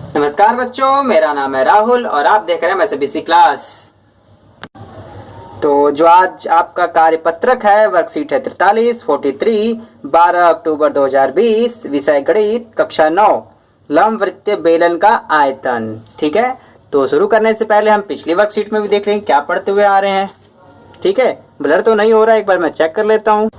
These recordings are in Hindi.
नमस्कार बच्चों, मेरा नाम है राहुल और आप देख रहे हैं एमएसबीसी क्लास। तो जो आज आपका कार्यपत्रक है, वर्कशीट है 43 12 अक्टूबर 2020, विषय गणित, कक्षा 9, लंबवृत्तीय बेलन का आयतन। ठीक है, तो शुरू करने से पहले हम पिछली वर्कशीट में भी देख लेंगे क्या पढ़ते हुए आ रहे हैं। ठीक है, ब्लर तो नहीं हो रहा है, एक बार मैं चेक कर लेता हूँ।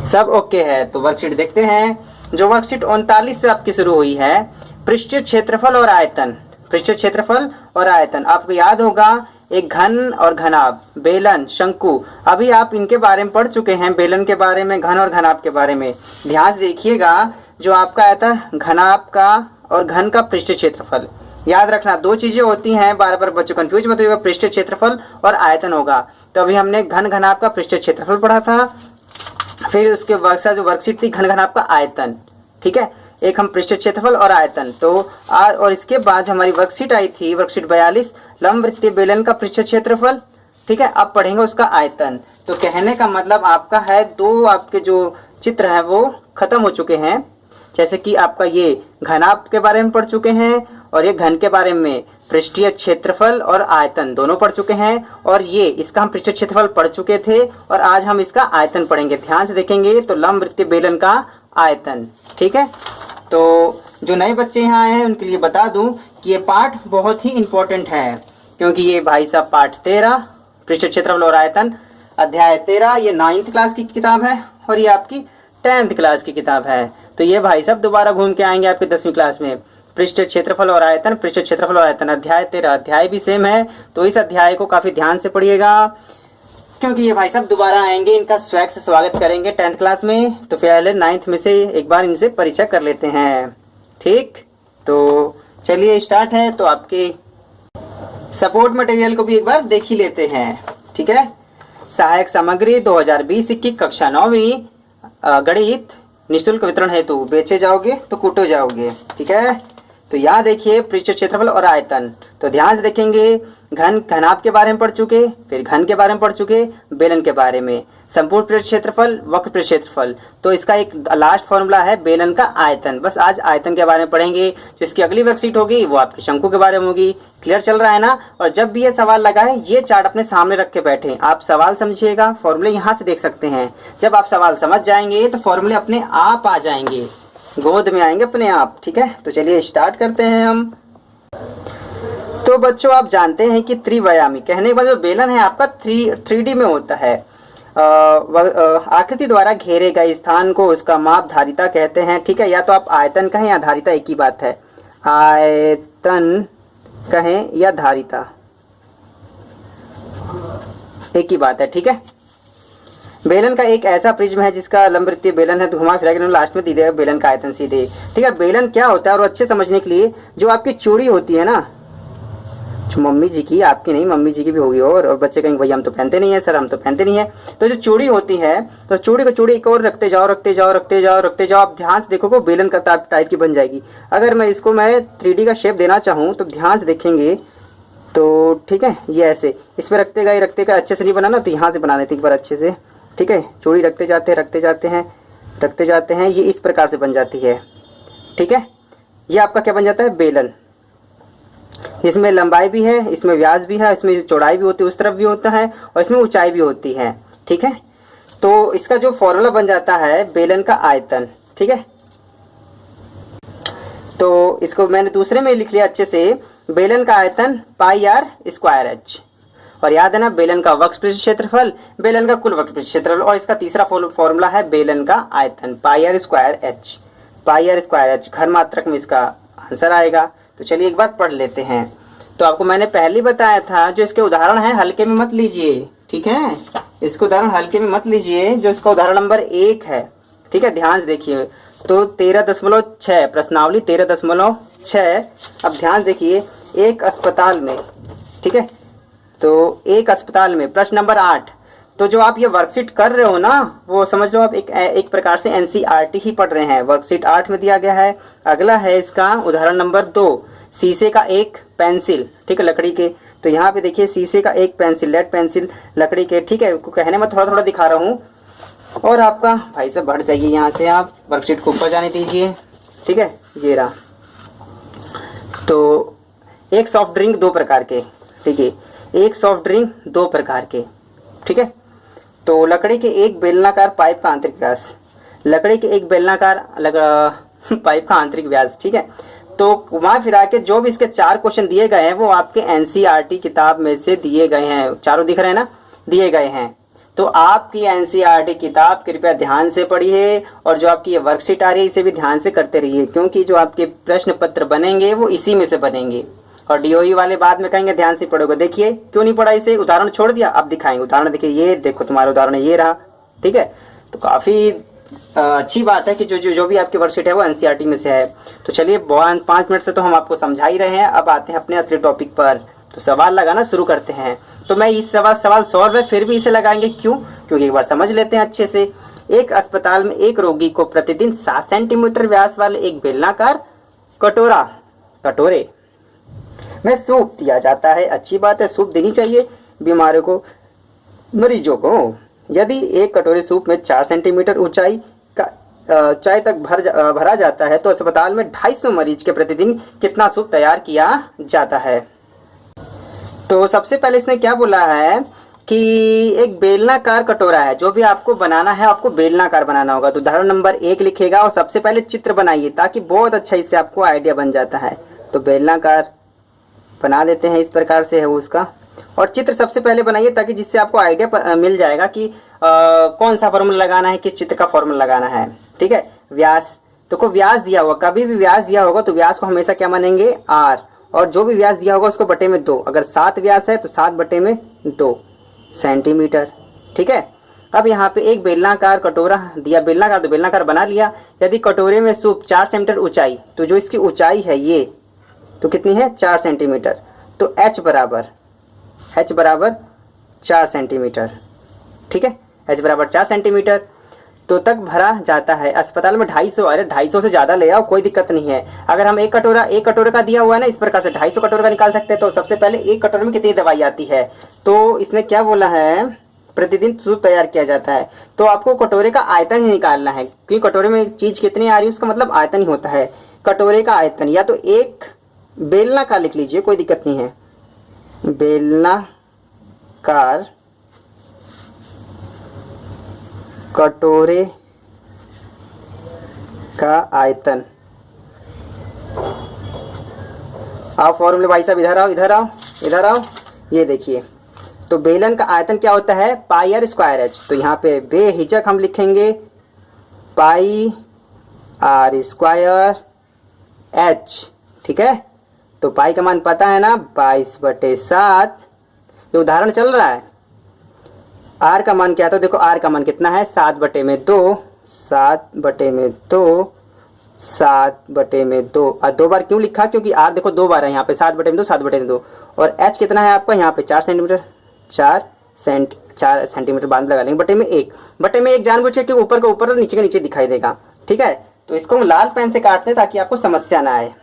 सब ओके है, तो वर्कशीट देखते हैं। जो वर्कशीट 39 से आपकी शुरू हुई है, पृष्ठीय क्षेत्रफल और आयतन। पृष्ठीय क्षेत्रफल और आयतन आपको याद होगा, एक घन और घनाभ, बेलन, शंकु। अभी आप इनके बारे में पढ़ चुके हैं, बेलन के बारे में, घन और घनाभ के बारे में। ध्यान से देखिएगा, जो आपका आया था घनाभ का और घन का पृष्ठीय क्षेत्रफल। याद रखना, दो चीजें होती हैं, बार बार बच्चों कंफ्यूज मत होगा, पृष्ठीय क्षेत्रफल और आयतन होगा। तो अभी हमने घन घनाभ का पृष्ठीय क्षेत्रफल पढ़ा था, फिर उसके जो वर्कशीट थी घन घनाभ का आयतन। ठीक है, एक हम पृष्ठीय क्षेत्रफल और आयतन। तो और इसके बाद हमारी वर्कशीट आई थी, वर्कशीट 42, लंबवृत्तीय बेलन का पृष्ठीय क्षेत्रफल। ठीक है, अब पढ़ेंगे उसका आयतन। तो कहने का मतलब आपका है, दो आपके जो चित्र हैं वो खत्म हो चुके हैं। जैसे कि आपका ये घनाभ के बारे में पढ़ चुके हैं और ये घन के बारे में, पृष्ठीय क्षेत्रफल और आयतन दोनों पढ़ चुके हैं। और ये इसका हम पृष्ठीय क्षेत्रफल पढ़ चुके थे और आज हम इसका आयतन पढ़ेंगे। ध्यान से देखेंगे तो लंबवृत्तीय बेलन का आयतन। ठीक है, तो जो नए बच्चे यहाँ आए हैं उनके लिए बता दूं कि ये पाठ बहुत ही इंपॉर्टेंट है, क्योंकि ये भाई साहब पाठ 13 पृष्ठीय क्षेत्रफल और आयतन, अध्याय 13, ये 9th क्लास की किताब है और ये आपकी 10th क्लास की किताब है। तो ये भाई साहब दोबारा घूम के आएंगे आपकी 10वीं क्लास में। पृष्ठीय क्षेत्रफल और आयतन, पृष्ठीय क्षेत्रफल और आयतन, अध्याय 13, अध्याय भी सेम है। तो इस अध्याय को काफी ध्यान से पढ़िएगा, क्योंकि ये भाई साहब दोबारा आएंगे, इनका स्वैग से स्वागत करेंगे 10th क्लास में। तो पहले 9th में से एक बार इनसे परिचय कर लेते हैं। ठीक, तो चलिए स्टार्ट है। तो आपके सपोर्ट मटेरियल को भी एक बार देख ही लेते हैं। ठीक है, सहायक सामग्री 2020 की कक्षा 9वीं गणित, निःशुल्क वितरण हेतु बेचे जाओगे तो कूटे जाओगे। ठीक है, तो यहाँ देखिए पृष्ठीय क्षेत्रफल और आयतन। तो ध्यान से देखेंगे, घन घनाभ के बारे में पढ़ चुके, फिर घन के बारे में पढ़ चुके, बेलन के बारे में, संपूर्ण पृष्ठीय क्षेत्रफल, वक्र पृष्ठीय क्षेत्रफल। तो इसका एक लास्ट फॉर्मूला है बेलन का आयतन। बस आज आयतन के बारे में पढ़ेंगे। जो इसकी अगली वर्कशीट होगी वो आपकी शंकु के बारे में होगी। क्लियर चल रहा है ना? और जब भी ये सवाल लगाए, ये चार्ट अपने सामने रख के बैठे, आप सवाल समझिएगा, फॉर्मूले यहाँ से देख सकते हैं। जब आप सवाल समझ जाएंगे तो फॉर्मूले अपने आप आ जाएंगे, गोद में आएंगे अपने आप। ठीक है, तो चलिए स्टार्ट करते हैं हम। तो बच्चों आप जानते हैं कि त्रिव्यामी कहने के बाद जो बेलन है आपका 3D में होता है। आकृति द्वारा घेरे गए स्थान को उसका माप धारिता कहते हैं। ठीक है, या तो आप आयतन कहें या धारिता, एक ही बात है। आयतन कहें या धारिता, एक ही बात है। ठीक है, बेलन का एक ऐसा प्रिज्म है जिसका लंबवृत्तीय बेलन है, तो घुमा फिरा के लास्ट में दे देगा बेलन का आयतन सीधे। ठीक है, बेलन क्या होता है और अच्छे समझने के लिए, जो आपकी चूड़ी होती है ना, जो मम्मी जी की, आपकी नहीं, मम्मी जी की भी होगी। और बच्चे कहेंगे भैया हम तो पहनते नहीं है सर, हम तो पहनते नहीं है। तो जो चूड़ी होती है, तो चूड़ी को चूड़ी एक और रखते जाओ, रखते जाओ, रखते जाओ, रखते जाओ। आप ध्यान से देखोगे बेलन का टाइप की बन जाएगी। अगर मैं इसको 3D का शेप देना चाहूँ तो ध्यान से देखेंगे तो, ठीक है, ये ऐसे इस पर रखते गए, अच्छे से नहीं बनाना तो यहाँ से बना देते एक बार अच्छे से। ठीक है, चूड़ी रखते जाते हैं, रखते जाते हैं, रखते जाते हैं, ये इस प्रकार से बन जाती है। ठीक है, ये आपका क्या बन जाता है? बेलन। इसमें लंबाई भी है, इसमें व्यास भी है, इसमें चौड़ाई भी होती है, उस तरफ भी होता है, और इसमें ऊंचाई भी होती है। ठीक है, तो इसका जो फॉर्मूला बन जाता है बेलन का आयतन। ठीक है, तो इसको मैंने दूसरे में लिख लिया अच्छे से, बेलन का आयतन πr²h। और याद है ना, बेलन का वक्र पृष्ठ क्षेत्रफल, बेलन का कुल वक्र पृष्ठ क्षेत्रफल, और इसका तीसरा फॉर्मूला है बेलन का आयतन πr²h। πr²h घर मात्रक में इसका आंसर आएगा। तो चलिए एक बार पढ़ लेते हैं। तो आपको मैंने पहले बताया था, जो इसके उदाहरण है हल्के में मत लीजिए। ठीक है, इसको उदाहरण हल्के में मत लीजिए। जो इसका उदाहरण नंबर 1 है, ठीक है, ध्यान से देखिए। तो 13.6 प्रश्नावली 13.6। अब ध्यान देखिए, एक अस्पताल में, ठीक है, तो एक अस्पताल में प्रश्न नंबर 8। तो जो आप ये वर्कशीट कर रहे हो ना, वो समझ लो आप एक प्रकार से NCERT ही पढ़ रहे हैं। वर्कशीट 8 में दिया गया है। अगला है इसका उदाहरण नंबर 2, शीशे का एक पेंसिल। ठीक है, लकड़ी के। तो यहाँ पे देखिए शीशे का एक पेंसिल, लेड पेंसिल लकड़ी के। ठीक है, कहने में थोड़ा थोड़ा दिखा रहा हूँ। और आपका भाई साहब बढ़ जाइए यहाँ से, आप वर्कशीट को ऊपर जाने दीजिए। ठीक है, ये रहा। तो एक सॉफ्ट ड्रिंक दो प्रकार के, ठीक है, एक सॉफ्ट ड्रिंक दो प्रकार के, ठीक है। तो लकड़ी के एक बेलनाकार पाइप का आंतरिक व्यास, लकड़ी के एक बेलनाकार पाइप का आंतरिक व्यास, ठीक है। तो वहां फिरा के जो भी इसके 4 क्वेश्चन दिए गए हैं वो आपके एनसीईआरटी किताब में से दिए गए हैं, चारों दिख रहे हैं ना, दिए गए हैं। तो आपकी एनसीईआरटी किताब कृपया ध्यान से पढ़िए और जो आपकी ये वर्कशीट आ रही है इसे भी ध्यान से करते रहिए, क्योंकि जो आपके प्रश्न पत्र बनेंगे वो इसी में से बनेंगे। और डीओई वाले बाद में कहेंगे ध्यान से पढ़ोगे, देखिए क्यों नहीं पढ़ा, इसे उदाहरण छोड़ दिया, अब दिखाएंगे उदाहरण, देखिए ये देखो तुम्हारा उदाहरण ये रहा, ठीक है। तो काफी अच्छी बात है कि जो भी आपकी वर्कशीट है वो एनसीईआरटी में से है। तो चलिए 5 मिनट से तो हम आपको समझा ही रहे हैं, अब आते हैं अपने असली टॉपिक पर। तो सवाल लगाना शुरू करते हैं। तो मैं इस सवाल सॉल्व है फिर भी इसे लगाएंगे, क्यों, क्योंकि एक बार समझ लेते हैं अच्छे से। एक अस्पताल में एक रोगी को प्रतिदिन 7 सेंटीमीटर व्यास वाले एक बेलनाकार कटोरे में सूप दिया जाता है। अच्छी बात है, सूप देनी चाहिए बीमारियों को, मरीजों को। यदि एक कटोरे सूप में 4 सेंटीमीटर ऊंचाई तक भरा जाता है तो अस्पताल में 250 मरीज के प्रतिदिन कितना सूप तैयार किया जाता है। तो सबसे पहले इसने क्या बोला है कि एक बेलनाकार कटोरा है, जो भी आपको बनाना है आपको बेलनाकार बनाना होगा। तो उदाहरण नंबर 1 लिखेगा और सबसे पहले चित्र बनाइए ताकि बहुत अच्छा इससे आपको आइडिया बन जाता है। तो बेलनाकार बना देते हैं, इस प्रकार से है उसका, और चित्र सबसे पहले बनाइए ताकि जिससे आपको आइडिया मिल जाएगा कि कौन सा फॉर्मूला लगाना है, किस चित्र का फॉर्मूला लगाना है, ठीक है। व्यास, देखो व्यास दिया होगा, कभी भी व्यास दिया होगा तो व्यास को हमेशा क्या मानेंगे, आर, और जो भी व्यास दिया होगा उसको बटे में 2, अगर 7 व्यास है तो 7 बटे में 2 सेंटीमीटर, ठीक है। अब यहाँ पे एक बेलनाकार कटोरा दिया, बेलनाकार तो बेलनाकार बना लिया। यदि कटोरे में सूप 4 सेंटीमीटर ऊंचाई, तो जो इसकी ऊंचाई है ये तो कितनी है, 4 सेंटीमीटर, तो H बराबर 4 सेंटीमीटर, ठीक है, H बराबर 4 सेंटीमीटर तो तक भरा जाता है। अस्पताल में 250, अरे 250 से ज़्यादा ले आओ, कोई दिक्कत नहीं है। अगर हम एक कटोरे का दिया हुआ है ना, इस प्रकार से 250 कटोरे का निकाल सकते हैं। तो सबसे पहले एक कटोरे में कितनी दवाई आती है, तो इसने क्या बोला है, प्रतिदिन सूप तैयार किया जाता है। तो आपको कटोरे का आयतन ही निकालना है, क्योंकि कटोरे में चीज़ कितनी आ रही है उसका मतलब आयतन ही होता है। कटोरे का आयतन, या तो एक बेलना का लिख लीजिए, कोई दिक्कत नहीं है, बेलनाकार कटोरे का आयतन। आओ फॉर्मूले भाई साहब, इधर आओ, ये देखिए। तो बेलन का आयतन क्या होता है, पाई आर स्क्वायर एच। तो यहाँ पे बेहिचक हम लिखेंगे पाई आर स्क्वायर एच, ठीक है। तो पाई का मान पता है ना, 22/7। ये उदाहरण चल रहा है। आर का मान क्या था, देखो आर का मान कितना है, 7/2, 7/2, 7/2। और 2 बार क्यों लिखा, क्योंकि आर देखो 2 बार है यहाँ पे, 7/2, 7/2। और एच कितना है आपका यहाँ पे 4 सेंटीमीटर, 4 सेंटीमीटर बाद लगा लेंगे, बटे में एक जानबूझ के ऊपर का ऊपर, नीचे का नीचे दिखाई देगा, ठीक है। तो इसको हम लाल पेन से काटते हैं ताकि आपको समस्या ना आए।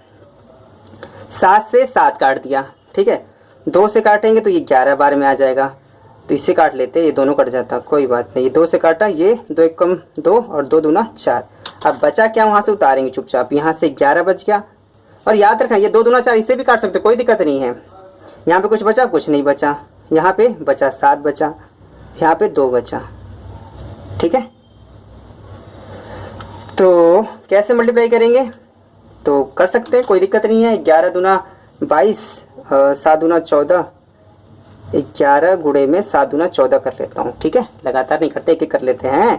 7 से 7 काट दिया, ठीक है। 2 से काटेंगे तो ये 11 बार में आ जाएगा, तो इससे काट लेते, ये दोनों कट जाता, कोई बात नहीं। ये 2 से काटा, ये 2 1 कम 2 और 2 दूना 4। अब बचा क्या, वहां से उतारेंगे चुपचाप, यहाँ से 11 बच गया। और याद रखना ये 2 दूना 4, इसे भी काट सकते, कोई दिक्कत नहीं है। यहाँ पे कुछ बचा, कुछ नहीं बचा, यहाँ पे बचा 7 बचा, यहाँ पे 2 बचा, ठीक है। तो कैसे मल्टीप्लाई करेंगे, तो कर सकते हैं, कोई दिक्कत नहीं है। 11 दूना 22, 7 दूना 14, 11 गुणे में 7 दूना 14 कर लेता हूँ, ठीक है। लगातार नहीं करते, एक कर लेते हैं।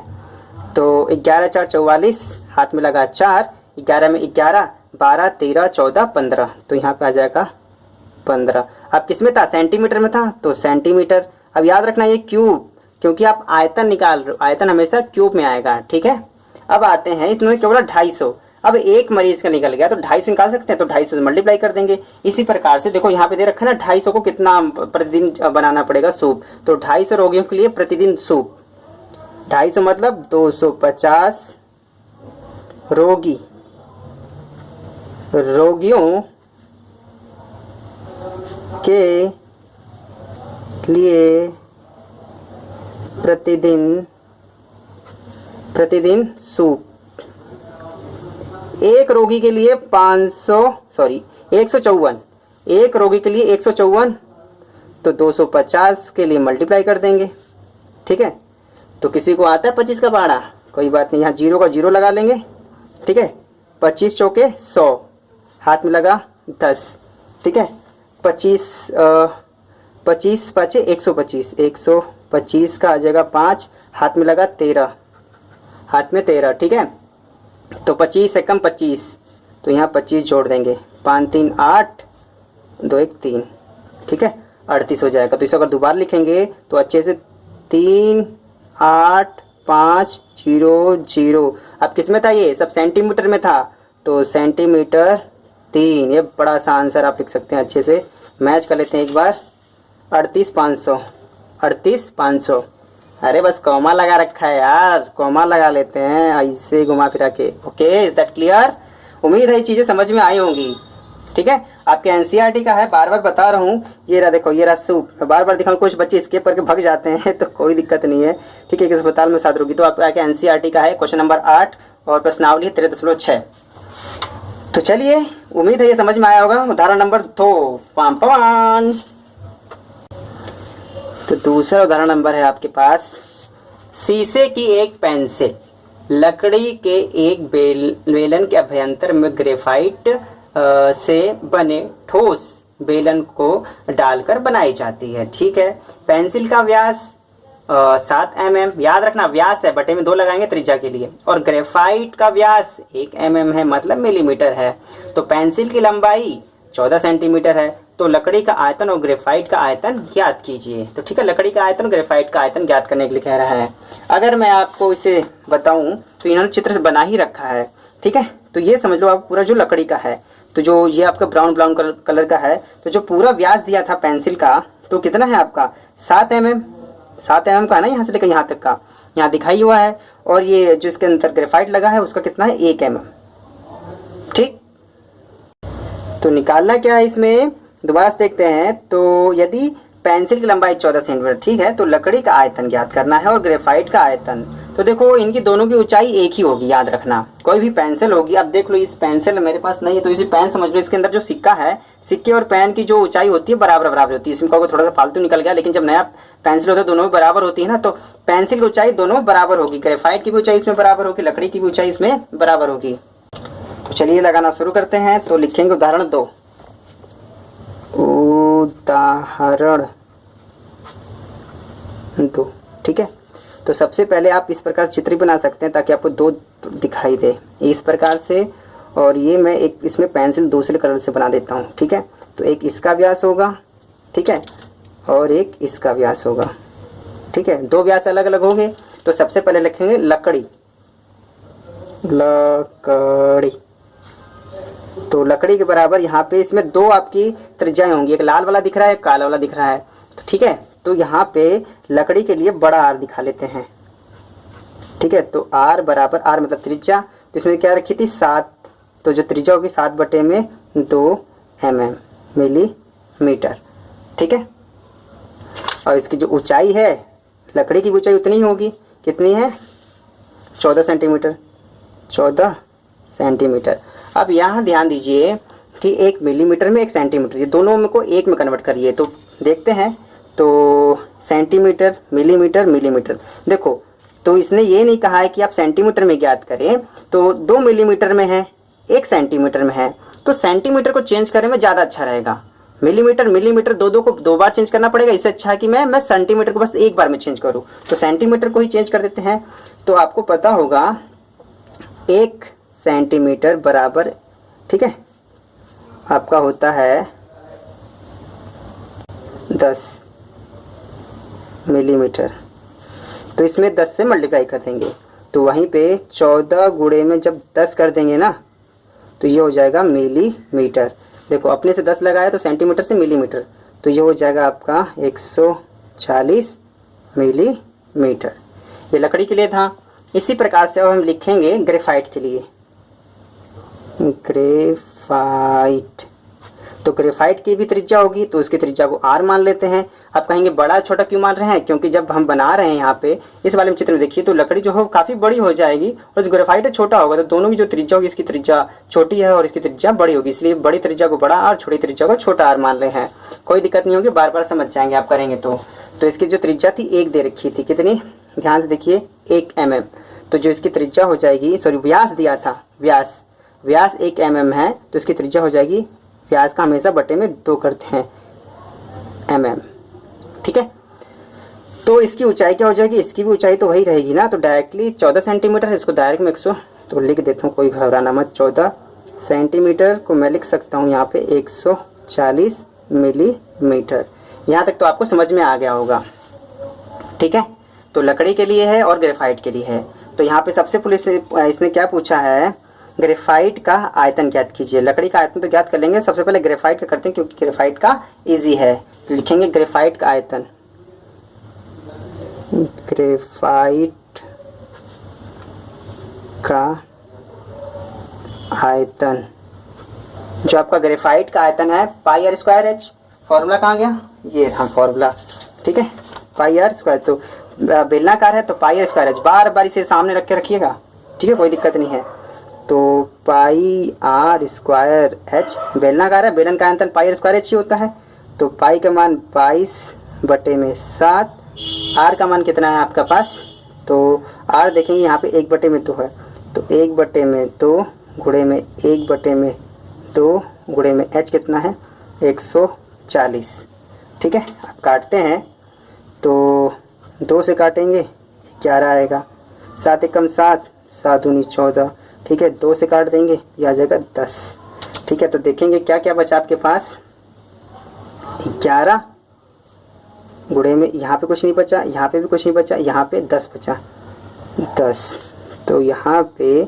तो 11 4 44, हाथ में लगा 4, 11 में 11, 12 13 14 15, तो यहाँ पे आ जाएगा 15। अब किस में था, सेंटीमीटर में था, तो सेंटीमीटर। अब याद रखना ये क्यूब, क्योंकि आप आयतन निकाल रहे हो, आयतन हमेशा क्यूब में आएगा, ठीक है। अब आते हैं, इसमें क्या बोला 250। अब एक मरीज का निकल गया तो 250 निकाल सकते हैं, तो 250 से मल्टीप्लाई कर देंगे। इसी प्रकार से देखो यहाँ पे दे रखा है ना, 250 को कितना प्रतिदिन बनाना पड़ेगा सूप, तो 250 रोगियों के लिए प्रतिदिन सूप, 250 मतलब 250 रोगियों के लिए प्रतिदिन सूप एक रोगी के लिए 154, एक रोगी के लिए 154, तो 250 के लिए मल्टीप्लाई कर देंगे। ठीक है, तो किसी को आता है 25 का पहाड़ा, कोई बात नहीं, यहाँ जीरो का जीरो लगा लेंगे। ठीक है, 25 चौके 100, हाथ में लगा 10। ठीक है, 25 पाँचे 125, 125 का आ जाएगा 5, हाथ में लगा 13, हाथ में 13। ठीक है, तो 25 से कम 25, तो यहाँ 25 जोड़ देंगे, 5 3 8, 2 1 3। ठीक है, 38 हो जाएगा। तो इसे अगर दोबारा लिखेंगे तो अच्छे से 3 8 5 0 0। अब किस में था, ये सब सेंटीमीटर में था, तो सेंटीमीटर 3। ये बड़ा सा आंसर आप लिख सकते हैं। अच्छे से मैच कर लेते हैं एक बार। 38,500, 38,500। अरे बस कॉमा लगा रखा है यार, कॉमा लगा लेते हैं ऐसे घुमा फिरा के। Okay, is that clear? उम्मीद है ये चीज़ें समझ में आई होंगी। ठीक है, आपके एनसीईआरटी का है, बार बार बता रहा हूँ। ये रहा, देखो ये रहा सूप, बार बार दिखाऊँ, कुछ बच्चे स्किप करके भाग जाते हैं तो कोई दिक्कत नहीं है। ठीक है, अस्पताल में साथ होगी। तो आपका एनसीईआरटी का है क्वेश्चन नंबर 8 और प्रश्नावली 13.6। तो चलिए, उम्मीद है ये समझ में आया होगा। उदाहरण नंबर 2, पाम। तो दूसरा उदाहरण नंबर है आपके पास, शीशे की एक पेंसिल लकड़ी के एक बेलन के अभ्यंतर में ग्रेफाइट से बने ठोस बेलन को डालकर बनाई जाती है। ठीक है, पेंसिल का व्यास 7 mm, याद रखना व्यास है, बटे में 2 लगाएंगे त्रिज्या के लिए, और ग्रेफाइट का व्यास 1 mm है, मतलब मिलीमीटर है। तो पेंसिल की लंबाई 14 सेंटीमीटर है। तो लकड़ी का आयतन और ग्रेफाइट का आयतन ज्ञात कीजिए। तो ठीक है, लकड़ी का आयतन, ग्रेफाइट का आयतन ज्ञात करने के लिए कह रहा है। अगर मैं आपको इसे बताऊं तो इन्होंने चित्र बना ही रखा है। ठीक है, तो ये समझ लो आप पूरा जो लकड़ी का है, तो जो ये आपका ब्राउन कलर का है, तो जो पूरा व्यास दिया था पेंसिल का, तो कितना है आपका 7 mm, 7 mm का है ना, यहाँ से लेकर यहाँ तक का, यहाँ दिखाई हुआ है। और ये जो इसके अंदर ग्रेफाइट लगा है उसका कितना है, 1 mm। ठीक, तो निकालना क्या है इसमें, दोबारा से देखते हैं। तो यदि पेंसिल की लंबाई 14 सेंटीमीटर, ठीक है, तो लकड़ी का आयतन ज्ञात करना है और ग्रेफाइट का आयतन। तो देखो इनकी दोनों की ऊंचाई एक ही होगी, याद रखना। कोई भी पेंसिल होगी, अब देख लो इस पेंसिल मेरे पास नहीं है तो इसे पेन समझ लो। इसके अंदर जो सिक्का है, सिक्के और पेन की जो ऊंचाई होती है बराबर बराबर होती है। इसमें कहोगे थोड़ा सा फालतू निकल गया, लेकिन जब नया पेंसिल होता है दोनों बराबर होती है ना, तो पेंसिल की ऊंचाई दोनों बराबर होगी, ग्रेफाइट की भी ऊंचाई इसमें बराबर होगी, लकड़ी की भी ऊंचाई इसमें बराबर होगी। तो चलिए लगाना शुरू करते हैं। तो लिखेंगे उदाहरण 2, उदाहरण 2। ठीक है, तो सबसे पहले आप इस प्रकार चित्र बना सकते हैं ताकि आपको 2 दिखाई दे, इस प्रकार से। और ये मैं एक इसमें पेंसिल दूसरे कलर से बना देता हूँ। ठीक है, तो एक इसका व्यास होगा, ठीक है, और एक इसका व्यास होगा। ठीक है, 2 व्यास अलग अलग होंगे। तो सबसे पहले लिखेंगे लकड़ी, लकड़ी। तो लकड़ी के बराबर यहाँ पे इसमें 2 आपकी त्रिज्याएं होंगी, एक लाल वाला दिख रहा है, एक काला वाला दिख रहा है। तो ठीक है, तो यहाँ पे लकड़ी के लिए बड़ा आर दिखा लेते हैं। ठीक है, तो आर बराबर, आर मतलब त्रिज्या, तो इसमें क्या रखी थी 7, तो जो त्रिज्या होगी 7/2 mm, मिलीमीटर। ठीक है, और इसकी जो ऊंचाई है, लकड़ी की ऊंचाई उतनी ही होगी, कितनी है 14 सेंटीमीटर, 14 सेंटीमीटर। अब यहाँ ध्यान दीजिए कि 1 मिलीमीटर में 1 सेंटीमीटर, ये दोनों में को 1 में कन्वर्ट करिए। तो देखते हैं, तो सेंटीमीटर, मिलीमीटर, मिलीमीटर। देखो, तो इसने ये नहीं कहा है कि आप सेंटीमीटर में ज्ञात करें, तो 2 मिलीमीटर में है, 1 सेंटीमीटर में है, तो सेंटीमीटर को चेंज करने में ज़्यादा अच्छा रहेगा। मिलीमीटर, मिलीमीटर दो को 2 बार चेंज करना पड़ेगा, इससे अच्छा है कि मैं सेंटीमीटर को बस 1 बार में चेंज करूँ। तो सेंटीमीटर को ही चेंज कर देते हैं। तो आपको पता होगा 1 सेंटीमीटर बराबर, ठीक है, आपका होता है 10 मिलीमीटर। तो इसमें 10 से मल्टीप्लाई कर देंगे, तो वहीं पे 14 गुणे में जब 10 कर देंगे ना, तो ये हो जाएगा मिलीमीटर। देखो अपने से 10 लगाया तो सेंटीमीटर से मिलीमीटर, तो ये हो जाएगा आपका 140 मिलीमीटर। ये लकड़ी के लिए था। इसी प्रकार से अब हम लिखेंगे ग्रेफाइट के लिए, ग्रेफाइट। तो ग्रेफाइट की भी त्रिज्या होगी, तो उसकी त्रिज्या को r मान लेते हैं। आप कहेंगे बड़ा छोटा क्यों मान रहे हैं, क्योंकि जब हम बना रहे हैं यहाँ पे इस वाले चित्र में देखिए तो लकड़ी जो हो काफ़ी बड़ी हो जाएगी और जो ग्रेफाइट है छोटा होगा, तो दोनों की जो त्रिज्या होगी, इसकी त्रिज्या छोटी है और इसकी त्रिज्या बड़ी होगी, इसलिए बड़ी त्रिज्या को बड़ा और छोटी त्रिज्या को छोटा आर मान रहे हैं। कोई दिक्कत नहीं होगी, बार बार समझ जाएंगे आप करेंगे तो इसकी जो त्रिज्या थी 1 दे रखी थी, कितनी ध्यान से देखिए 1 mm। तो जो इसकी त्रिज्या हो जाएगी, सॉरी व्यास दिया था, व्यास 1 mm है, तो इसकी त्रिज्या हो जाएगी, व्यास का हमेशा बटे में 2 करते हैं mm, ठीक है। तो इसकी ऊंचाई क्या हो जाएगी, इसकी भी ऊंचाई तो वही रहेगी ना, तो डायरेक्टली 14 सेंटीमीटर है, इसको डायरेक्ट में 100 तो लिख देता हूँ, कोई घबराना मत। 14 सेंटीमीटर को मैं लिख सकता हूँ यहाँ पे 140 मिलीमीटर। यहाँ तक तो आपको समझ में आ गया होगा, ठीक है। तो लकड़ी के लिए है और ग्रेफाइट के लिए है। तो यहाँ पे सबसे पहले इसने क्या पूछा है, ग्रेफाइट का आयतन ज्ञात कीजिए। लकड़ी का आयतन तो ज्ञात कर लेंगे, सबसे पहले ग्रेफाइट का करते हैं क्योंकि ग्रेफाइट का इजी है। तो लिखेंगे ग्रेफाइट का आयतन, ग्रेफाइट का आयतन, जो आपका ग्रेफाइट का आयतन है पाई आर स्क्वायर एच। फॉर्मूला कहाँ गया, ये रहा फॉर्मूला, ठीक है, पाई आर स्क्वायर। तो बेलनाकार है तो पाई आर स्क्वायर एच, बार बार इसे सामने रख के रखिएगा, ठीक है, कोई दिक्कत नहीं है। तो पाई आर स्क्वायर एच, बेलनाकार है, बेलन का आयतन पाई आर स्क्वायर एच ही होता है। तो पाई का मान 22/7, आर का मान कितना है आपका पास, तो आर देखेंगे यहाँ पे 1/2 है, तो 1/2 गुणे में 1/2 गुणे में एच कितना है 140, ठीक है। अब काटते हैं तो 2 से काटेंगे 11 आएगा, 7 एकम 7, 7 दूनी 14, ठीक है। 2 से काट देंगे यह आ जाएगा 10, ठीक है। तो देखेंगे क्या क्या बचा आपके पास, 11 गुणे में यहाँ पे कुछ नहीं बचा, यहाँ पे भी कुछ नहीं बचा, यहाँ पे 10 बचा, 10। तो यहाँ पे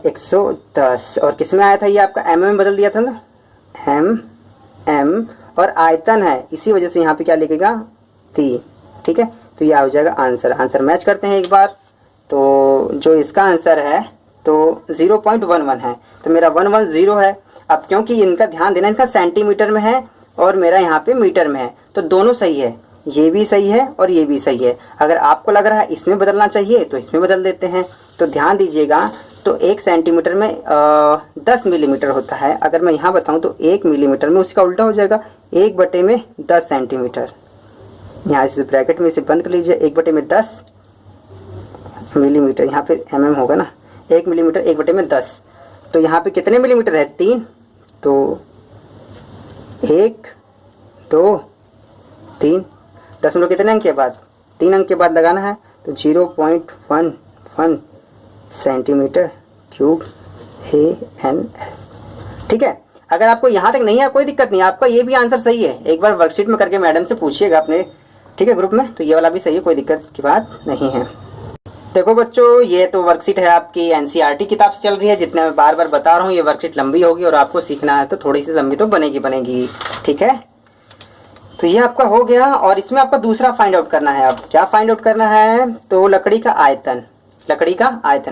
110, और किस में आया था ये आपका एम में बदल दिया था ना, एम और आयतन है, इसी वजह से यहाँ पे क्या लिखेगा 3, ठीक है। तो ये आ जाएगा आंसर मैच करते हैं एक बार। तो जो इसका आंसर है तो 0.11 है, तो मेरा 110 है। अब क्योंकि इनका ध्यान देना, इनका सेंटीमीटर में है और मेरा यहाँ पे मीटर में है, तो दोनों सही है, ये भी सही है और ये भी सही है। अगर आपको लग रहा है इसमें बदलना चाहिए तो इसमें बदल देते हैं। तो ध्यान दीजिएगा, तो 1 सेंटीमीटर में 10 मिलीमीटर होता है। अगर मैं यहाँ बताऊँ तो 1 मिलीमीटर में उसका उल्टा हो जाएगा 1/10 सेंटीमीटर। यहाँ इस ब्रैकेट में इसे बंद कर लीजिए, 1/10 मिलीमीटर, यहाँ पे mm होगा ना, 1 मिलीमीटर 1/10। तो यहाँ पे कितने मिलीमीटर है 3, तो 1 2 3, दशमलव कितने अंक के बाद 3 अंक के बाद लगाना है, तो 0.11 सेंटीमीटर क्यूब ANS, ठीक है। अगर आपको यहाँ तक नहीं है कोई दिक्कत नहीं, आपका ये भी आंसर सही है, एक बार वर्कशीट में करके मैडम से पूछिएगा अपने, ठीक है, ग्रुप में। तो ये वाला भी सही है, कोई दिक्कत की बात नहीं है। देखो बच्चों, ये तो वर्कशीट है आपकी NCERT किताब से चल रही है, जितने मैं बार बार बता रहा हूँ, ये वर्कशीट लंबी होगी और आपको सीखना है तो थोड़ी सी लंबी तो बनेगी, ठीक है। तो ये आपका हो गया, और इसमें आपका दूसरा फाइंड आउट करना है। अब क्या फाइंड आउट करना है, तो लकड़ी का आयतन।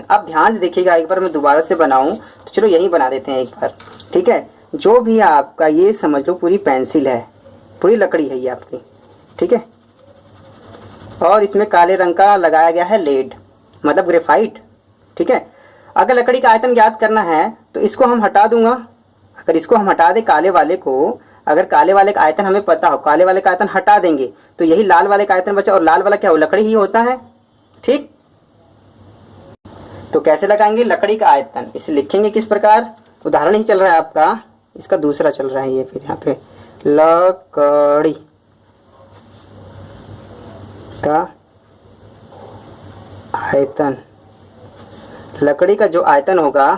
अब ध्यान से देखिएगा, एक बार मैं दोबारा से बनाऊं तो चलो यही बना देते हैं एक बार, ठीक है। जो भी आपका ये समझ लो पूरी पेंसिल है, पूरी लकड़ी है ये आपकी, ठीक है। और इसमें काले रंग का लगाया गया है लेड, मतलब ग्रेफाइट, ठीक है। अगर लकड़ी का आयतन ज्ञात करना है तो इसको हम हटा दूंगा। अगर इसको हम हटा दें काले वाले को, अगर काले वाले का आयतन हमें पता हो, काले वाले का आयतन हटा देंगे तो यही लाल वाले का आयतन बचा, और लाल वाला क्या हो, लकड़ी ही होता है, ठीक। तो कैसे लगाएंगे लकड़ी का आयतन, इसे लिखेंगे किस प्रकार, उदाहरण ही चल रहा है आपका, इसका दूसरा चल रहा है ये, फिर यहाँ पे लकड़ी का आयतन, लकड़ी का जो आयतन होगा,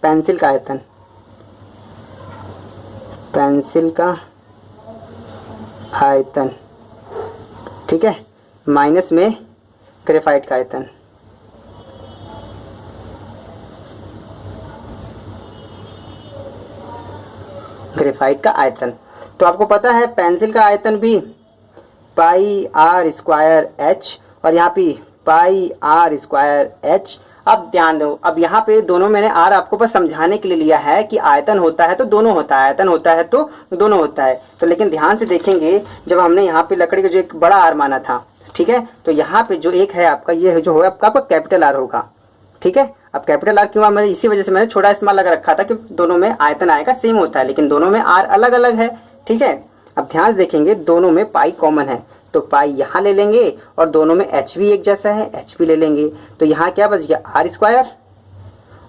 पेंसिल का आयतन, ठीक है, माइनस में ग्रेफाइट का आयतन, तो आपको पता है पेंसिल का आयतन भी पाई आर स्क्वायर एच, और यहाँ पे पाई आर स्क्वायर एच। अब ध्यान दो, अब यहाँ पे दोनों मैंने आर आपको बस समझाने के लिए लिया है कि आयतन होता है तो दोनों होता है, आयतन होता है तो दोनों होता है। तो लेकिन ध्यान से देखेंगे, जब हमने यहाँ पे लकड़ी का जो एक बड़ा आर माना था, ठीक है, तो यहाँ पे जो एक है आपका, ये जो होगा आपका कैपिटल आर होगा, ठीक है। अब कैपिटल आर क्यों, मैं इसी वजह से मैंने छोटा इस्तेमाल लगा रखा था कि दोनों में आयतन आएगा सेम होता है, लेकिन दोनों में आर अलग अलग है, ठीक है। अब ध्यान से देखेंगे, दोनों में पाई कॉमन है, तो पाई यहाँ ले लेंगे और दोनों में एच भी एक जैसा है, एच भी ले लेंगे। तो यहाँ क्या बच गया, आर स्क्वायर,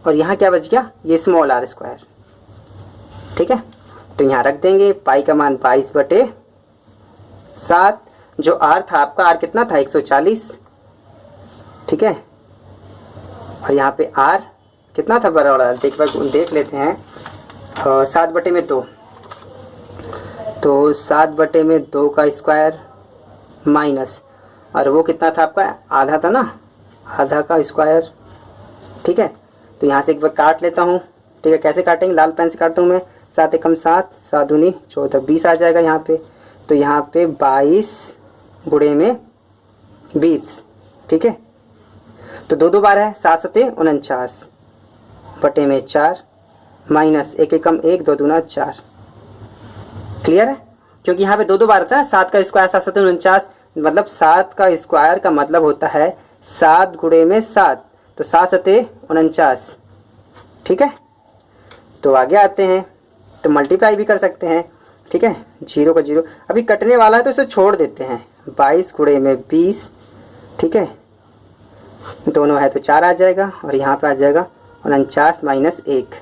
और यहाँ क्या बच गया, ये स्मॉल आर स्क्वायर, ठीक है। तो यहाँ रख देंगे, पाई का मान 22/7, जो आर था आपका, आर कितना था 140, ठीक है। और यहाँ पे आर कितना था बराबर, देख लेते हैं, 7/2, तो 7/2 का स्क्वायर माइनस, और वो कितना था आपका, आधा था ना, आधा का स्क्वायर, ठीक है। तो यहाँ से एक बार काट लेता हूँ, ठीक है। कैसे काटेंगे, लाल पेन से काटता हूँ मैं, 7 एकम 7, 7 दूनी 14, 20 आ जाएगा यहाँ पे। तो यहाँ पे 22 गुणे में 20, ठीक है। तो दो दो बार है, 7 सते 49 बटे में 4 माइनस 1 एकम 1, 2 दूना 4। क्लियर है, क्योंकि यहाँ पे दो दो बार था, 7 का स्क्वायर 7 सते 49, मतलब 7 का स्क्वायर का मतलब होता है 7 गुणे में 7, तो 7 सते 49, ठीक है। तो आगे आते हैं, तो मल्टीप्लाई भी कर सकते हैं, ठीक है। 0 का 0 अभी कटने वाला है तो इसे छोड़ देते हैं, 22 गुणे में 20, ठीक है, दोनों है तो 4 आ जाएगा, और यहाँ पे आ जाएगा 49 माइनस 1।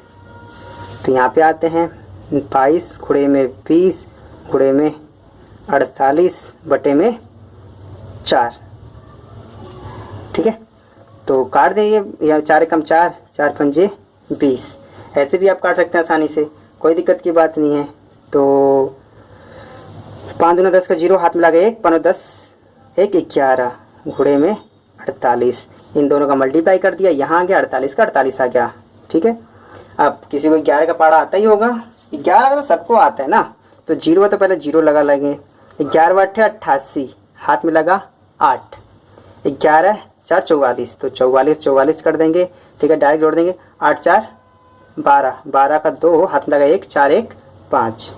तो यहाँ पे आते हैं, 22 गुणे में 20 गुणे में 48 बटे में 4, ठीक है। तो काट देंगे, या 4 एकम 4, 4 पंजे 20, ऐसे भी आप काट सकते हैं आसानी से, कोई दिक्कत की बात नहीं है। तो 5 दूना 10 का 0, हाथ में लगा 1, 5 10 1 11 गुणे में 48, इन दोनों का मल्टीप्लाई कर दिया, यहाँ आ गया 48 का 48 आ गया, ठीक है। अब किसी को 11 का पहाड़ा आता ही होगा, 11 का तो सबको आता है ना, तो 0 है तो पहले 0 लगा लेंगे, 11 8 88, हाथ में लगा 8, 11 4 44, तो 44 कर देंगे, ठीक है, डायरेक्ट जोड़ देंगे, 8 4 12, 12 का 2, हाथ में लगा 1, 4 1 5,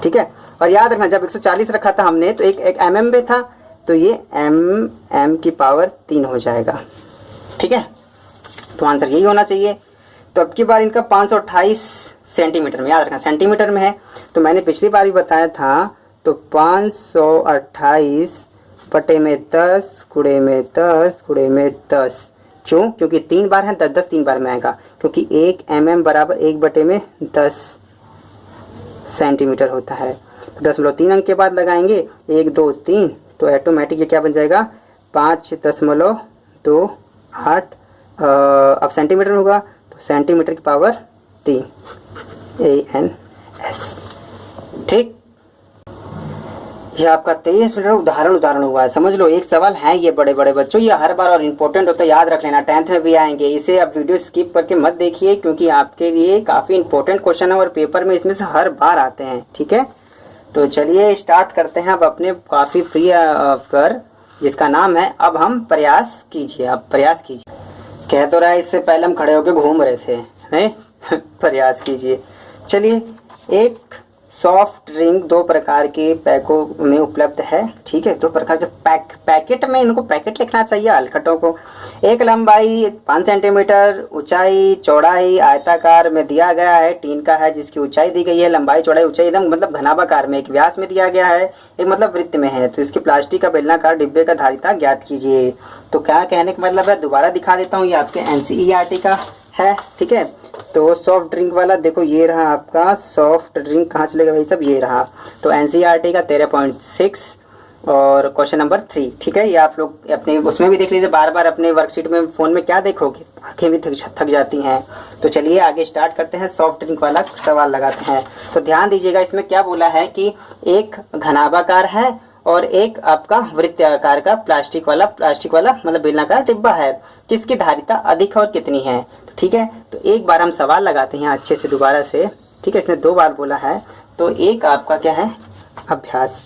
ठीक है। और याद रखना, जब 140 रखा था हमने तो एक mm में था, तो ये m की पावर 3 हो जाएगा, ठीक है। तो आंसर यही होना चाहिए। तो अब की बार इनका 528 सेंटीमीटर में, याद रखना सेंटीमीटर में है, तो मैंने पिछली बार भी बताया था, तो 528 बटे में 10 गुणे में 10 गुणे में 10, क्यों, क्योंकि 3 बार है, 10 10 3 बार में आएगा, क्योंकि 1 mm बराबर 1 बटे में 10 सेंटीमीटर होता है। तो 10.3 अंक के बाद लगाएंगे 1 2 3, तो ऑटोमेटिक ये क्या बन जाएगा, 5.28, अब सेंटीमीटर होगा, तो सेंटीमीटर की पावर 3 ANS, ठीक। ये आपका 23 मिनट उदाहरण हुआ है, समझ लो। एक सवाल है ये बड़े बड़े बच्चों, ये हर बार और इम्पोर्टेंट होता है, याद रख लेना, 10th में भी आएंगे। इसे आप वीडियो स्किप करके मत देखिए, क्योंकि आपके लिए काफ़ी इंपॉर्टेंट क्वेश्चन है और पेपर में इसमें से हर बार आते हैं, ठीक है। तो चलिए स्टार्ट करते हैं अब अपने काफ़ी प्रिय कर, जिसका नाम है अब हम प्रयास कीजिए। अब प्रयास कीजिए, कह तो रहा है, इससे पहले हम खड़े होकर घूम रहे थे, नहीं प्रयास कीजिए। चलिए, एक सॉफ्ट ड्रिंक 2 प्रकार के पैकों में उपलब्ध है, ठीक है, 2 प्रकार के पैकेट में, इनको पैकेट लिखना चाहिए हलखटों को। एक लंबाई 5 सेंटीमीटर, ऊंचाई चौड़ाई आयताकार में दिया गया है, टीन का है, जिसकी ऊंचाई दी गई है, लंबाई चौड़ाई ऊंचाई एकदम मतलब घनाभाकार में, एक व्यास में दिया गया है, एक मतलब वृत्त में है। तो इसकी प्लास्टिक का बेलनाकार डिब्बे का धारिता ज्ञात कीजिए। तो क्या कहने का मतलब है, दोबारा दिखा देता हूँ, ये आपके NCERT का है, ठीक है। तो सॉफ्ट ड्रिंक वाला देखो, ये रहा आपका सॉफ्ट ड्रिंक, कहाँ चलेगा भाई सब, ये रहा। तो NCERT का 13.6 और क्वेश्चन नंबर 3, ठीक है। ये आप लोग अपने उसमें भी देख लीजिए, बार बार अपने वर्कशीट में, फ़ोन में क्या देखोगे, आंखें भी थक जाती हैं। तो चलिए आगे स्टार्ट करते हैं, सॉफ्ट ड्रिंक वाला सवाल लगाते हैं। तो ध्यान दीजिएगा, इसमें क्या बोला है कि एक घनाभाकार है और एक आपका वृत्ताकार का प्लास्टिक वाला मतलब बेलनाकार डिब्बा है, किसकी धारिता अधिक और कितनी है। तो ठीक है, तो एक बार हम सवाल लगाते हैं अच्छे से दोबारा से, ठीक है। इसने 2 बार बोला है, तो एक आपका क्या है, अभ्यास।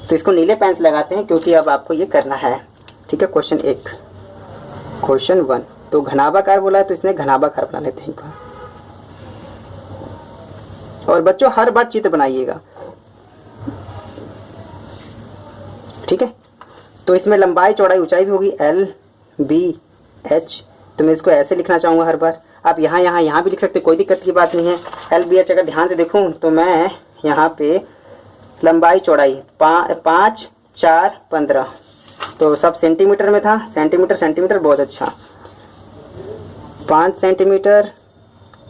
तो इसको नीले पेन से लगाते हैं, क्योंकि अब आपको ये करना है, ठीक है। क्वेश्चन 1, क्वेश्चन 1, तो घनाभाकार बोला है तो इसने घनाभाकार बना लेते हैं इनका। और बच्चों हर बार चित्र बनाइएगा, ठीक है। तो इसमें लंबाई चौड़ाई ऊंचाई भी होगी LBH, तो मैं इसको ऐसे लिखना चाहूँगा हर बार। आप यहाँ भी लिख सकते, कोई दिक्कत की बात नहीं है। LBH अगर ध्यान से देखूँ तो मैं यहाँ पे लंबाई चौड़ाई 5, 4, 15, तो सब सेंटीमीटर में था। सेंटीमीटर बहुत अच्छा। 5 सेंटीमीटर,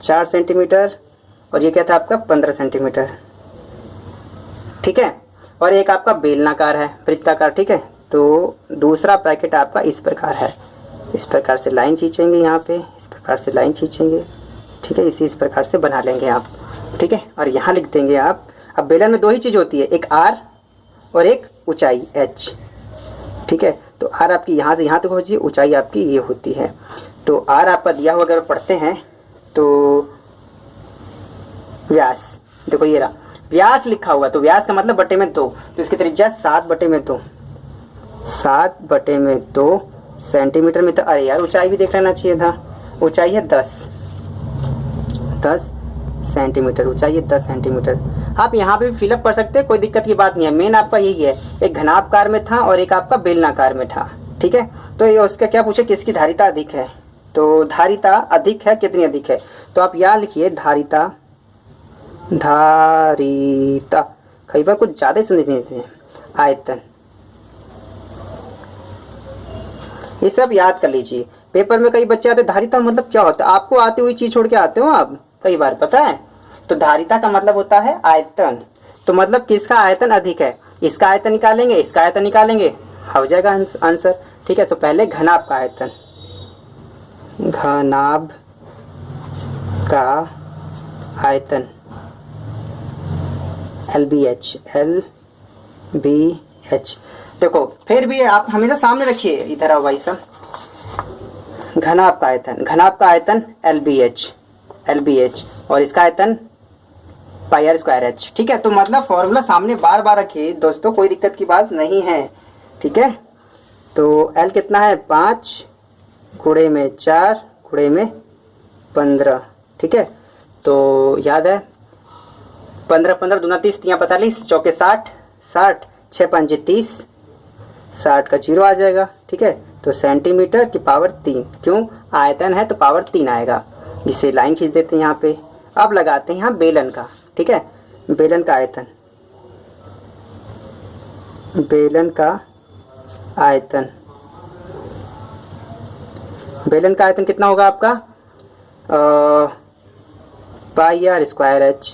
4 सेंटीमीटर, और ये क्या था आपका 15 सेंटीमीटर, ठीक है। और एक आपका बेलनाकार है, वृत्ताकार, ठीक है। तो दूसरा पैकेट आपका इस प्रकार है, इस प्रकार से लाइन खींचेंगे यहाँ पे, इस प्रकार से लाइन खींचेंगे, ठीक है। इस प्रकार से बना लेंगे आप, ठीक है। और यहाँ लिख देंगे आप। अब बेलन में दो ही चीज़ होती है, एक R और एक ऊंचाई H, ठीक है। तो R आपकी यहाँ से यहाँ तक होती है, ऊंचाई आपकी ये होती है। तो R आपका दिया हुआ अगर पढ़ते हैं तो व्यास, देखो ये रहा व्यास लिखा हुआ, तो व्यास का मतलब बटे में 2, तो इसकी त्रिज्या 7/2, 7/2 सेंटीमीटर में। तो अरे यार ऊंचाई भी देख लेना चाहिए था, ऊंचाई है 10 सेंटीमीटर, ऊंचाई है 10 सेंटीमीटर। आप यहाँ पे भी फिलअप कर सकते हैं, कोई दिक्कत की बात नहीं है। मेन आपका यही है, एक घनाभकार में था और एक आपका बेलनाकार में था, ठीक है। तो ये उसका क्या पूछे, किसकी धारिता अधिक है, तो धारिता अधिक है, कितनी अधिक है, तो आप यहाँ लिखिए धारिता कई बार कुछ ज़्यादा सुन देते हैं। आयतन, ये सब याद कर लीजिए। पेपर में कई बच्चे आते धारिता मतलब क्या होता है, आपको आती हुई चीज छोड़ के आते हो आप कई बार, पता है। तो धारिता का मतलब होता है आयतन, तो मतलब किसका आयतन अधिक है, इसका आयतन निकालेंगे, इसका आयतन निकालेंगे, हो जाएगा आंसर, ठीक है। तो पहले घनाभ का आयतन, घनाभ का आयतन LBH, देखो फिर भी आप हमेशा सामने रखिए, इधर आओ भाई साहब। घनाभ का आयतन LBH और इसका आयतन πr²h, ठीक है। तो मतलब फॉर्मूला सामने बार बार रखिए दोस्तों, कोई दिक्कत की बात नहीं है, ठीक है। तो L कितना है 5 गुणे में 4 गुणे में 15, ठीक है। तो याद है 15 15 दूना 30, 3 45, चौके 60, 6 5 30, 60 का 0 आ जाएगा, ठीक है। तो सेंटीमीटर की पावर 3, क्यों आयतन है तो पावर 3 आएगा। इसे लाइन खींच देते हैं यहाँ पे। अब लगाते हैं यहाँ बेलन का, ठीक है। बेलन का आयतन, बेलन का आयतन कितना होगा आपका πr²h,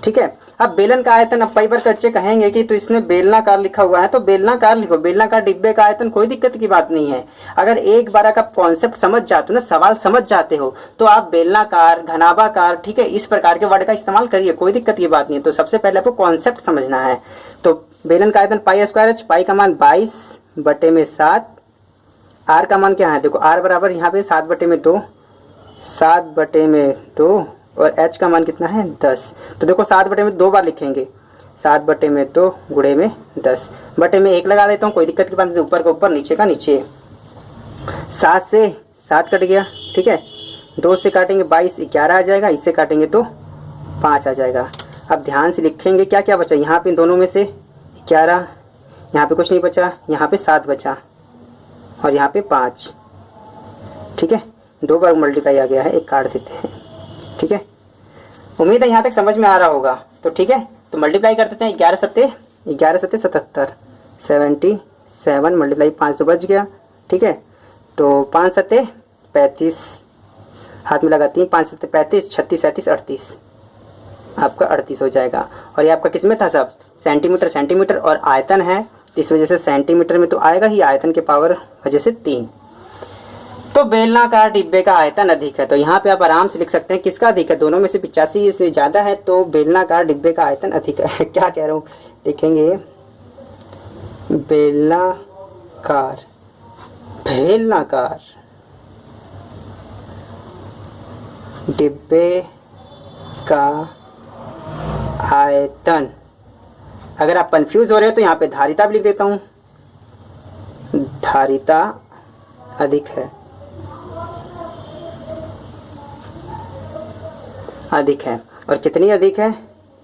ठीक है। अब बेलन का आयतन, अब कई बार बच्चे कहेंगे कि तो इसने बेलनाकार लिखा हुआ है, तो बेलनाकार लिखो, बेलनाकार डिब्बे का आयतन, कोई दिक्कत की बात नहीं है। अगर एक बार का कॉन्सेप्ट समझ जाते हो ना, सवाल समझ जाते हो, तो आप बेलनाकार, घनाभाकार, ठीक है, इस प्रकार के वर्ड का इस्तेमाल करिए, कोई दिक्कत की बात नहीं है। तो सबसे पहले आपको कॉन्सेप्ट समझना है। तो बेलन का आयतन πr²h, पाई का मान 22/7, आर का मान क्या है, देखो आर बराबर यहाँ पे 7/2, 7/2, और h का मान कितना है 10। तो देखो 7/2 बार लिखेंगे, 7/2 गुणे में 10, बटे में 1 लगा लेता हूँ, कोई दिक्कत की बात नहीं। ऊपर का ऊपर, नीचे का नीचे, 7 से 7 कट गया, ठीक है। 2 से काटेंगे 22, 11 आ जाएगा, इससे काटेंगे तो 5 आ जाएगा। अब ध्यान से लिखेंगे क्या क्या बचा, यहाँ पे दोनों में से 11, यहाँ पे कुछ नहीं बचा, यहाँ पे 7 बचा, और यहाँ पे 5, ठीक है। 2 बार मल्टीप्लाई आ गया है, एक काट देते हैं, ठीक है। उम्मीद है यहाँ तक समझ में आ रहा होगा, तो ठीक है। तो मल्टीप्लाई कर देते हैं, 11 सत्ते 77, 77 मल्टीप्लाई 5 तो बच गया, ठीक है। तो 5 सत्ते 35, हाथ में लगाती हैं, 5 सत्ते 35, 36 37 38, आपका 38 हो जाएगा। और ये आपका किस में था सब, सेंटीमीटर, और आयतन है, इस वजह से सेंटीमीटर में तो आएगा ही, आयतन के पावर वजह से 3। तो बेलनाकार डिब्बे का आयतन अधिक है, तो यहाँ पे आप आराम से लिख सकते हैं किसका अधिक है, दोनों में से 85 से ज़्यादा है, तो बेलनाकार डिब्बे का आयतन अधिक है। क्या कह रहा हूँ, लिखेंगे बेलनाकार डिब्बे का आयतन। अगर आप कंफ्यूज हो रहे हो तो यहाँ पे धारिता भी लिख देता हूँ, धारिता अधिक है, अधिक है। और कितनी अधिक है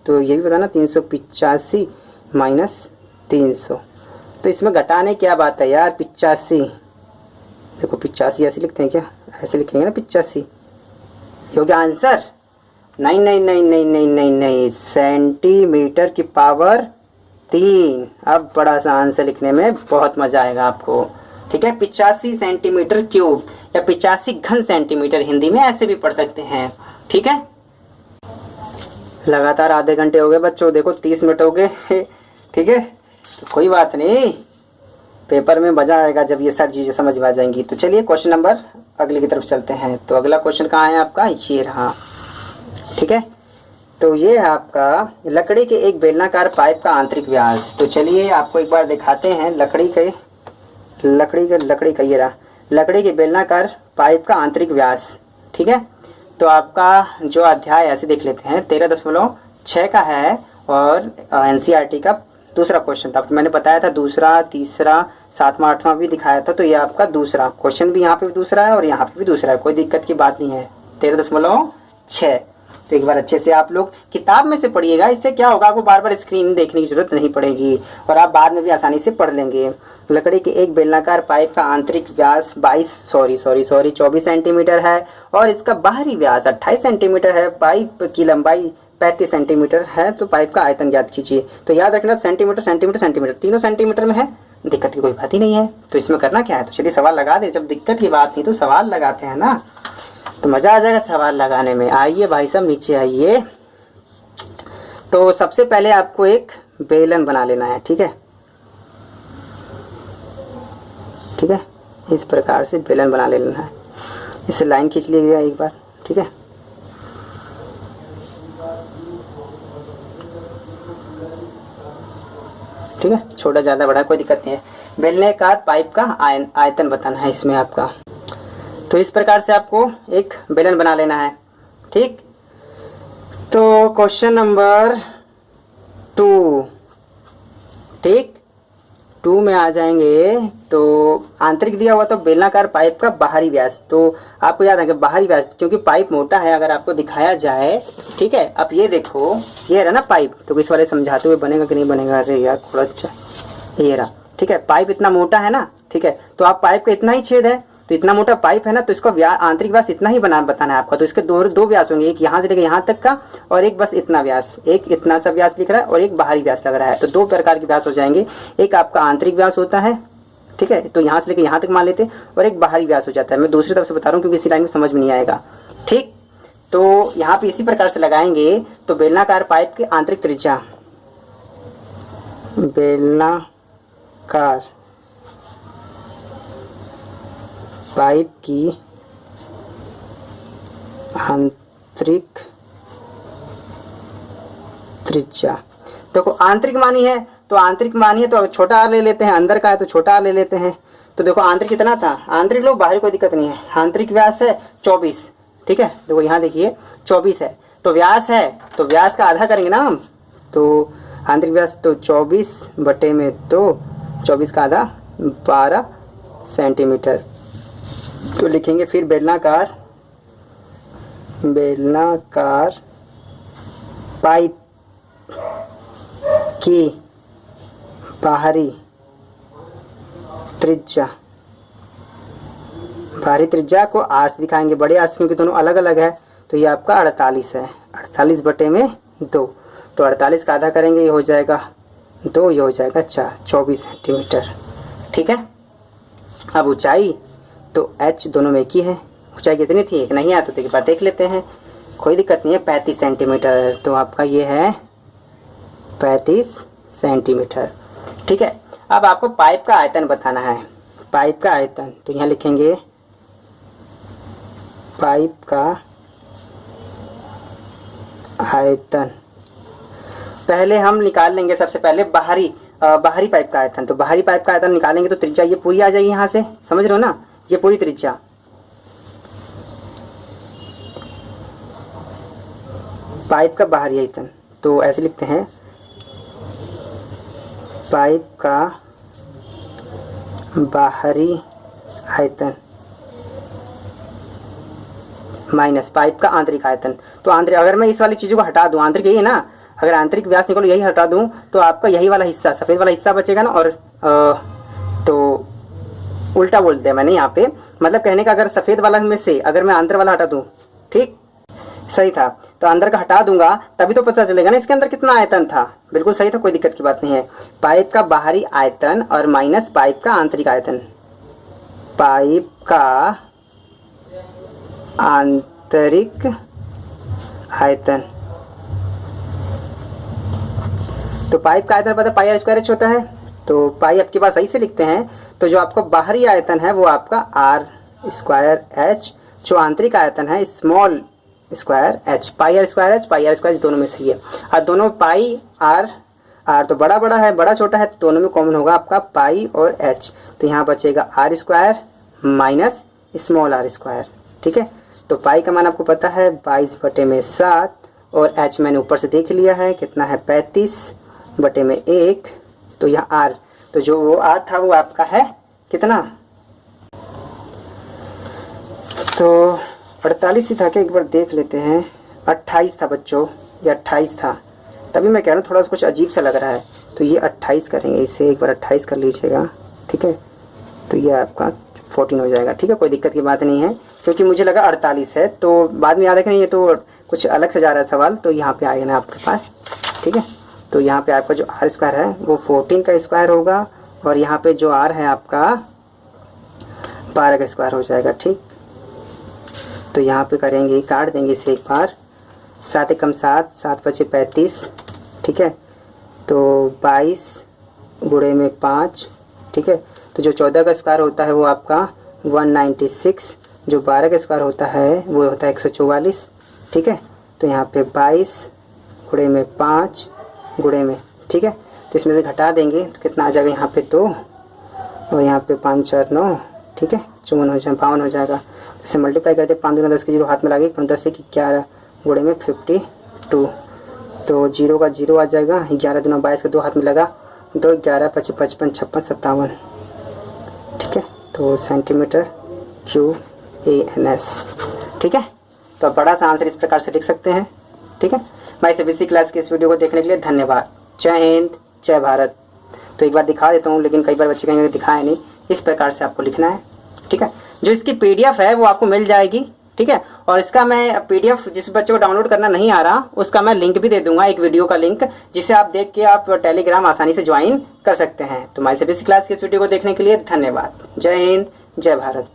तो ये भी बताना, 385 माइनस 300। तो इसमें घटाने क्या बात है यार, 85, देखो 85 ऐसे लिखते हैं क्या, ऐसे लिखेंगे ना 85, ये हो गया आंसर। नहीं नहीं नहीं नहीं नहीं नहीं नहीं, सेंटीमीटर की पावर 3। अब बड़ा सा आंसर लिखने में बहुत मजा आएगा आपको। ठीक है, 85 सेंटीमीटर क्यूब या 85 घन सेंटीमीटर, हिंदी में ऐसे भी पढ़ सकते हैं। ठीक है, लगातार आधे घंटे हो गए बच्चों, देखो 30 मिनट हो गए। ठीक है, तो कोई बात नहीं, पेपर में मजा आएगा जब ये सारी चीजें समझ में आ जाएंगी। तो चलिए क्वेश्चन नंबर अगले की तरफ चलते हैं। तो अगला क्वेश्चन कहाँ है आपका, ये रहा। ठीक है, तो ये है आपका लकड़ी के एक बेलनाकार पाइप का आंतरिक व्यास। तो चलिए आपको एक बार दिखाते हैं लकड़ी के ये रहा, लकड़ी के बेलनाकार पाइप का आंतरिक व्यास। ठीक है, तो आपका जो अध्याय ऐसे देख लेते हैं, 13.6 का है और एनसीईआरटी का दूसरा क्वेश्चन था। मैंने बताया था दूसरा, तीसरा, 7वां 8वां भी दिखाया था। तो ये आपका दूसरा क्वेश्चन भी यहाँ पे भी दूसरा है और यहाँ पे भी दूसरा है, कोई दिक्कत की बात नहीं है। 13.6। तो एक बार अच्छे से आप लोग किताब में से पढ़िएगा, इससे क्या होगा, आपको बार बार स्क्रीन देखने की जरूरत नहीं पड़ेगी और आप बाद में भी आसानी से पढ़ लेंगे। लकड़ी के एक बेलनाकार पाइप का आंतरिक व्यास 24 सेंटीमीटर है और इसका बाहरी व्यास 28 सेंटीमीटर है। पाइप की लंबाई 35 सेंटीमीटर है। तो पाइप का आयतन ज्ञात कीजिए। तो याद रखना, सेंटीमीटर सेंटीमीटर सेंटीमीटर तीनों सेंटीमीटर में है, दिक्कत की कोई बात ही नहीं है। तो इसमें करना क्या है, तो चलिए सवाल लगा दे। जब दिक्कत की बात नहीं तो सवाल लगाते हैं ना, तो मजा आ जाएगा सवाल लगाने में। आइए भाई साहब नीचे आइए। तो सबसे पहले आपको एक बेलन बना लेना है। ठीक है, ठीक है, इस प्रकार से बेलन बना लेना है। इससे लाइन खींच लीजिएगा एक बार। ठीक है, ठीक है, छोटा ज़्यादा बड़ा कोई दिक्कत नहीं है। बेलनाकार पाइप का आयतन बताना है इसमें आपका। तो इस प्रकार से आपको एक बेलन बना लेना है। ठीक, तो क्वेश्चन नंबर 2, ठीक 2 में आ जाएंगे। तो आंतरिक दिया हुआ तो बेलनाकार पाइप का बाहरी व्यास। तो आपको याद है कि बाहरी व्यास, क्योंकि पाइप मोटा है, अगर आपको दिखाया जाए। ठीक है, अब ये देखो, ये रहा ना पाइप, तो इस वाले समझाते हुए बनेगा कि नहीं बनेगा, अरे यार थोड़ा अच्छा, ये रहा। ठीक है, पाइप इतना मोटा है ना। ठीक है, तो आप पाइप का इतना ही छेद है, तो इतना मोटा पाइप है ना, तो इसका आंतरिक व्यास इतना ही बताना है आपका। तो इसके दो व्यास होंगे, एक यहाँ से लेकर यहाँ तक का और एक बस इतना व्यास, एक इतना सा व्यास लिख रहा है और एक बाहरी व्यास लग रहा है। तो 2 प्रकार के व्यास हो जाएंगे। एक आपका आंतरिक व्यास होता है, ठीक है, तो यहाँ से लेकर यहाँ तक मान लेते, और एक बाहरी व्यास हो जाता है। मैं दूसरी तरफ से बता रहा हूँ क्योंकि इसी लाइन में समझ में नहीं आएगा। ठीक, तो यहाँ पे इसी प्रकार से लगाएंगे। तो बेलनाकार पाइप की आंतरिक त्रिज्या, बेलनाकार पाइप की आंतरिक त्रिज्या, देखो आंतरिक मानी है तो आंतरिक मानी है, तो छोटा आर ले लेते हैं, अंदर का है तो छोटा आर ले लेते हैं। तो देखो आंतरिक कितना था, आंतरिक लो, बाहरी कोई दिक्कत नहीं है। आंतरिक व्यास है 24। ठीक है, देखो यहाँ देखिए 24 है, तो व्यास है तो व्यास का आधा करेंगे ना हम। तो आंतरिक व्यास तो 24/2, 24 का आधा 12 सेंटीमीटर। तो लिखेंगे फिर बेलनाकार पाइप की बाहरी त्रिज्या को आर से दिखाएंगे, बड़े आर से, क्योंकि दोनों अलग अलग है। तो ये आपका 48 है, 48/2। तो 48 का आधा करेंगे, ये हो जाएगा 2, ये हो जाएगा 4, 24 सेंटीमीटर। ठीक है, अब ऊंचाई तो h दोनों में एक ही है। ऊंचाई कितनी थी, एक नहीं आया तो एक बार देख लेते हैं, कोई दिक्कत नहीं है। 35 सेंटीमीटर, तो आपका ये है 35 सेंटीमीटर। ठीक है, अब आपको पाइप का आयतन बताना है। पाइप का आयतन, तो यहाँ लिखेंगे पाइप का आयतन। पहले हम निकाल लेंगे सबसे पहले बाहरी पाइप का आयतन। तो बाहरी पाइप का आयतन निकालेंगे तो त्रिज्या ये पूरी आ जाएगी, यहाँ से समझ रहे हो ना, ये पूरी त्रिज्या। पाइप का बाहरी आयतन, तो ऐसे लिखते हैं पाइप का बाहरी आयतन माइनस पाइप का आंतरिक आयतन। तो आंतरिक, अगर मैं इस वाली चीज़ों को हटा दूँ, आंतरिक यही है ना, अगर आंतरिक व्यास निकालो यही हटा दूँ तो आपका यही वाला हिस्सा, सफ़ेद वाला हिस्सा बचेगा ना। और तो उल्टा बोल दिया मैंने यहाँ पे, मतलब कहने का अगर सफ़ेद वाला में से अगर मैं अंदर वाला हटा दूँ, ठीक सही था, तो अंदर का हटा दूंगा तभी तो पता चलेगा ना इसके अंदर कितना आयतन था। बिल्कुल सही था, कोई दिक्कत की बात नहीं है। पाइप का बाहरी आयतन और माइनस पाइप का आंतरिक आयतन, पाइप का आंतरिक आयतन, तो पाइप का आयतन पता पाई आर स्क्वायर एच होता है, तो पाई आपके पास सही से लिखते हैं। तो जो आपका बाहरी आयतन है वो आपका आर स्क्वायर एच, जो आंतरिक आयतन है small square h, pi r square दोनों में सही है। और दोनों पाई आर, आर तो बड़ा बड़ा है, बड़ा छोटा है, तो दोनों में कॉमन होगा आपका पाई और एच। तो यहाँ बचेगा r square minus small r square, ठीक है। तो पाई का मान आपको पता है 22/7 और एच मैंने ऊपर से देख लिया है कितना है 35/1। तो यहाँ आर, तो जो वो आर था वो आपका है कितना, तो 48 ही था क्या, एक बार देख लेते हैं। 28 था बच्चों, ये 28 था, तभी मैं कह रहा हूँ थोड़ा सा कुछ अजीब सा लग रहा है। तो ये 28 करेंगे, इसे एक बार 28 कर लीजिएगा, ठीक है। तो ये आपका 14 हो जाएगा, ठीक है, कोई दिक्कत की बात नहीं है, क्योंकि मुझे लगा 48 है, तो बाद में याद है कि नहीं ये तो कुछ अलग से जा रहा है सवाल, तो यहाँ पे आएगा ना आपके पास, ठीक है। तो यहाँ पे आपका जो आर स्क्वायर है वो 14 का स्क्वायर होगा, और यहाँ पे जो आर है आपका 12 का स्क्वायर हो जाएगा, ठीक। तो यहाँ पे करेंगे, काट देंगे इसे एक बार, 7 एकम 7, 7 × 5 = 35, ठीक है। तो 22 गुणे में 5, ठीक है। तो जो 14 का स्क्वायर होता है वो आपका 196, जो 12 का स्क्वायर होता है वो होता है 144, ठीक है। तो यहाँ पे 22 गुणे में 5 गुणे में, ठीक है। तो इसमें से घटा देंगे तो कितना आ जाएगा यहाँ पे 2, और यहाँ पे 5 × 4 = 9, ठीक है, 54 हो जाएगा, 52 हो जाएगा। इसे मल्टीप्लाई करते 5 दूना 10 के 0 हाथ में लगे, 10 से 11 गुणे में 52, तो 0 का 0 आ जाएगा, 11 दूना 22 के 2 हाथ में लगा, 2 11 25 55 56 57, ठीक है। तो सेंटीमीटर क्यूब ANS, ठीक है। तो बड़ा सा आंसर इस प्रकार से लिख सकते हैं, ठीक है। मैं इसे बेसिक क्लास के इस वीडियो को देखने के लिए धन्यवाद। जय हिंद, जय भारत। तो एक बार दिखा देता हूँ, लेकिन कई बार बच्चे कहेंगे दिखाया नहीं, इस प्रकार से आपको लिखना है, ठीक है। जो इसकी PDF है वो आपको मिल जाएगी, ठीक है। और इसका मैं PDF जिस बच्चे को डाउनलोड करना नहीं आ रहा उसका मैं लिंक भी दे दूंगा, एक वीडियो का लिंक, जिसे आप देख के आप टेलीग्राम आसानी से ज्वाइन कर सकते हैं। तो हमारे बेसिक क्लास की इस वीडियो को देखने के लिए धन्यवाद। जय हिंद, जय भारत।